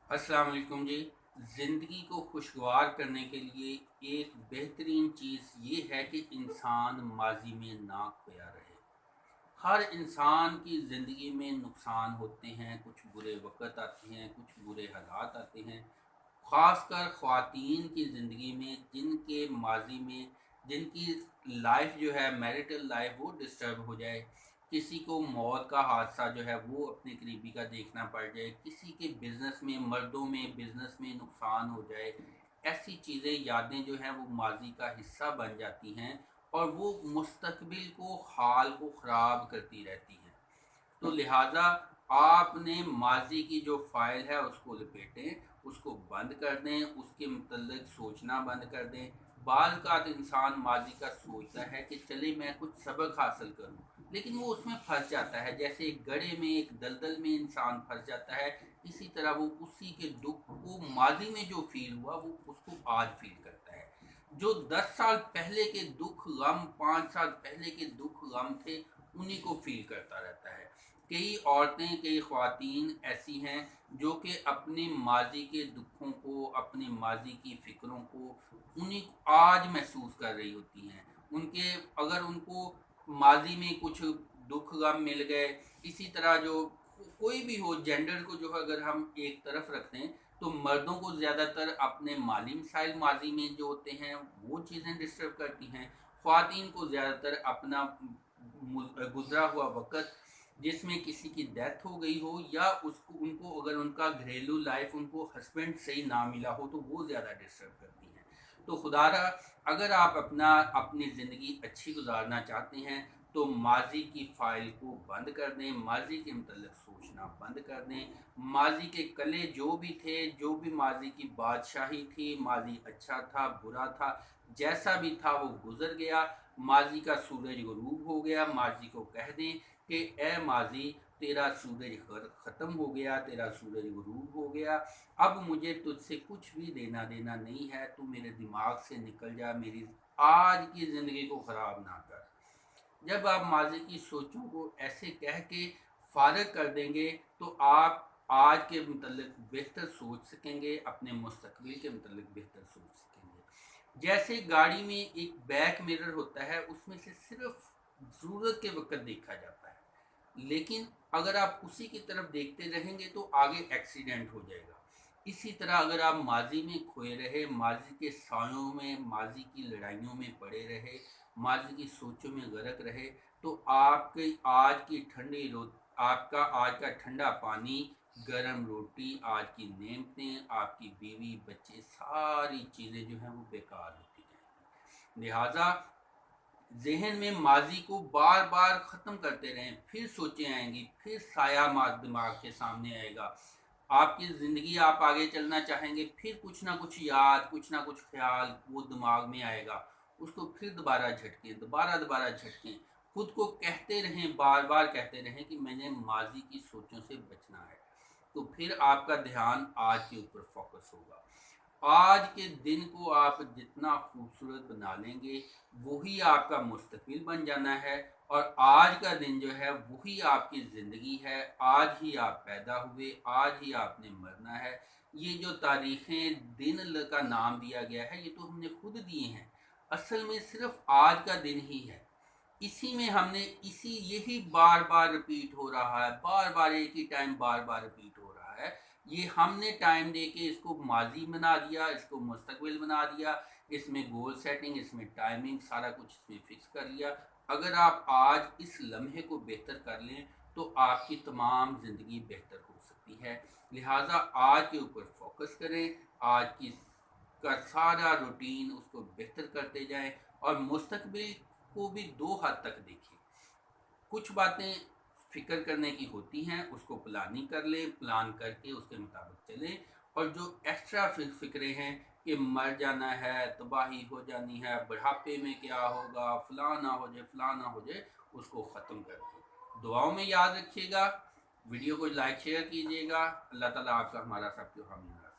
अस्सलाम वालेकुम जी। ज़िंदगी को खुशगवार करने के लिए एक बेहतरीन चीज़ ये है कि इंसान माजी में ना खोया रहे। हर इंसान की ज़िंदगी में नुकसान होते हैं, कुछ बुरे वक़्त आते हैं, कुछ बुरे हालात आते हैं। ख़ासकर ख़वातीन की ज़िंदगी में जिनके माजी में जिनकी लाइफ जो है मैरिटल लाइफ वो डिस्टर्ब हो जाए, किसी को मौत का हादसा जो है वो अपने करीबी का देखना पड़ जाए, किसी के बिज़नेस में मर्दों में बिज़नेस में नुकसान हो जाए, ऐसी चीज़ें यादें जो हैं वो माजी का हिस्सा बन जाती हैं और वो मुस्तकबिल को हाल को ख़राब करती रहती हैं। तो लिहाजा आपने माजी की जो फ़ाइल है उसको लपेटें, उसको बंद कर दें, उसके मतलब सोचना बंद कर दें। बाज़ औक़ात इंसान माजी का सोचता है कि चले मैं कुछ सबक हासिल करूं, लेकिन वो उसमें फंस जाता है। जैसे एक गड्ढे में, एक दलदल में इंसान फंस जाता है, इसी तरह वो उसी के दुख को माजी में जो फील हुआ वो उसको आज फील करता है। जो 10 साल पहले के दुख गम, 5 साल पहले के दुख गम थे, उन्हीं को फील करता रहता है। कई औरतें, कई ख़वातीन ऐसी हैं जो कि अपने माजी के दुखों को, अपने माजी की फ़िक्रों को उन्हीं आज महसूस कर रही होती हैं। उनके अगर उनको माजी में कुछ दुख गम मिल गए, इसी तरह जो कोई भी हो, जेंडर को जो अगर हम एक तरफ रखते हैं तो मर्दों को ज़्यादातर अपने माली मसाइल माजी में जो होते हैं वो चीज़ें डिस्टर्ब करती हैं। ख़वातीन को ज़्यादातर अपना गुज़रा हुआ वक़्त जिसमें किसी की डेथ हो गई हो, या उसको उनको अगर उनका घरेलू लाइफ उनको हस्बैंड सही ना मिला हो तो वो ज़्यादा डिस्टर्ब करती हैं। तो खुदारा अगर आप अपनी ज़िंदगी अच्छी गुजारना चाहते हैं तो माजी की फ़ाइल को बंद कर दें, माजी के मतलब सोचना बंद कर दें। माजी के कले जो भी थे, जो भी माजी की बादशाही थी, माजी अच्छा था बुरा था, जैसा भी था वो गुज़र गया। माजी का सूरज ग़ुरूब हो गया। माजी को कह दें कि ए माजी, तेरा सूरज ख़त्म हो गया, तेरा सूरज ग़ुरूब हो गया, अब मुझे तुझसे कुछ भी लेना देना नहीं है, तू मेरे दिमाग से निकल जा, मेरी आज की ज़िंदगी को ख़राब ना कर। जब आप माजी की सोचों को ऐसे कह के फ़ारिग कर देंगे तो आप आज के मतलब बेहतर सोच सकेंगे, अपने मुस्तकबिल के मतलब बेहतर सोच सकेंगे। जैसे गाड़ी में एक बैक मिरर होता है, उसमें से सिर्फ ज़रूरत के वक़्त देखा जाता है, लेकिन अगर आप उसी की तरफ देखते रहेंगे तो आगे एक्सीडेंट हो जाएगा। इसी तरह अगर आप माजी में खोए रहे, माजी के सायों में, माजी की लड़ाइयों में पड़े रहे, माजी की सोचों में गर्क रहे, तो आपके आज की आपका आज का ठंडा पानी, गरम रोटी, आज की नेमतें, आपकी बीवी बच्चे, सारी चीज़ें जो हैं वो बेकार होती हैं। लिहाजा जहन में माजी को बार बार ख़त्म करते रहें, फिर सोचें आएंगी, फिर साया दिमाग के सामने आएगा। आपकी ज़िंदगी आप आगे चलना चाहेंगे, फिर कुछ ना कुछ याद, कुछ ना कुछ ख्याल वो दिमाग में आएगा, उसको फिर दोबारा झटकें, दोबारा दोबारा झटकें। खुद को कहते रहें, बार बार कहते रहें कि मैंने माजी की सोचों से बचना है। तो फिर आपका ध्यान आज के ऊपर फोकस होगा। आज के दिन को आप जितना खूबसूरत बना लेंगे, वही आपका मुस्तकबिल बन जाना है। और आज का दिन जो है वही आपकी ज़िंदगी है। आज ही आप पैदा हुए, आज ही आपने मरना है। ये जो तारीखें दिन का नाम दिया गया है, ये तो हमने खुद दिए हैं। असल में सिर्फ आज का दिन ही है। इसी में हमने यही बार बार रिपीट हो रहा है, बार बार एक ही टाइम बार बार रिपीट हो रहा है। ये हमने टाइम दे के इसको माजी बना दिया, इसको मुस्तकबिल बना दिया, इसमें गोल सेटिंग, इसमें टाइमिंग, सारा कुछ इसमें फिक्स कर लिया। अगर आप आज इस लम्हे को बेहतर कर लें तो आपकी तमाम ज़िंदगी बेहतर हो सकती है। लिहाजा आज के ऊपर फोकस करें, आज की का सारा रूटीन उसको बेहतर करते जाएं और मुस्तकबिल को भी दो हद तक देखें। कुछ बातें फ़िक्र करने की होती हैं, उसको प्लानिंग कर लें, प्लान करके उसके मुताबिक चलें। और जो एक्स्ट्रा फ़िक्रें हैं कि मर जाना है, तबाही हो जानी है, बुढ़ापे में क्या होगा, फ़लाँ हो जाए, फ़लाँ हो जाए, उसको ख़त्म कर दें। दुआओं में याद रखिएगा, वीडियो को लाइक शेयर कीजिएगा। अल्लाह ताला आपका हमारा सब को हामी